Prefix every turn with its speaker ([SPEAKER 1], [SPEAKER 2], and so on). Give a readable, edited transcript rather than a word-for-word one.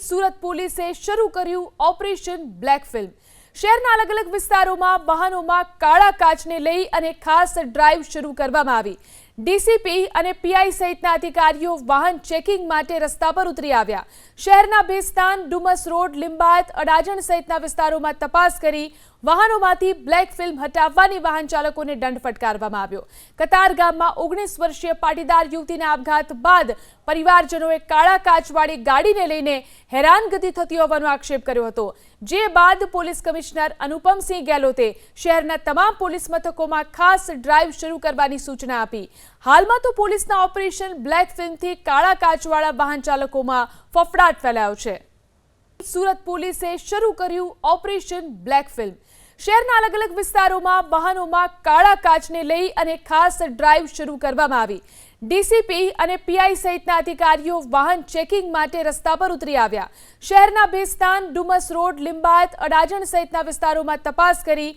[SPEAKER 1] સુરત પોલીસે શરૂ કર્યું ઓપરેશન બ્લેક ફિલ્મ। શહેરના અલગ-અલગ વિસ્તારોમાં વાહનોમાં કાળા કાચને લઈ અને ખાસ ડ્રાઈવ શરૂ કરવામાં આવી। ડીસીપી અને પીઆઈ સહિતના અધિકારીઓ વાહન ચેકિંગ માટે રસ્તા પર ઉતરી આવ્યા। શહેરના બેસ્તાન, ડુમસ રોડ, લિંબાયત, અડાજણ સહિતના વિસ્તારોમાં તપાસ કરી વાહનોમાંથી બ્લેક ફિલ્મ હટાવવાની વાહન ચાલકોને દંડ ફટકારવામાં આવ્યો। કતાર ગામમાં 19 વર્ષીય પાટીદાર યુવતીના આપઘાત બાદ પરિવારજનોએ કાળા કાચવાળી ગાડીને લઈને હેરાનગતિ થતી હોવાનો આક્ષેપ કર્યો હતો, જે બાદ પોલીસ કમિશનર અનુપમસિંહ ગેહલોતે શહેરના તમામ પોલીસ મથકોમાં ખાસ ડ્રાઈવ શરૂ કરવાની સૂચના આપી। હાલમાં તો પોલીસના ઓપરેશન બ્લેક ફિલ્મથી કાળા કાચવાળા વાહન ચાલકોમાં ફફડાટ ફેલાયો છે। સુરત પોલીસે શરૂ કર્યું ઓપરેશન બ્લેક ફિલ્મ। શહેરના અલગ-અલગ વિસ્તારોમાં વાહનોમાં કાળા કાચને લઈ અને ખાસ ડ્રાઈવ શરૂ કરવામાં આવી। ડીસીપી અને પીઆઈ સહિતના અધિકારીઓ વાહન ચેકિંગ માટે રસ્તા પર ઉતરી આવ્યા। શહેરના બેસ્તાન, ડુમસ રોડ, લિંબાયત, અડાજણ સહિતના વિસ્તારોમાં તપાસ કરી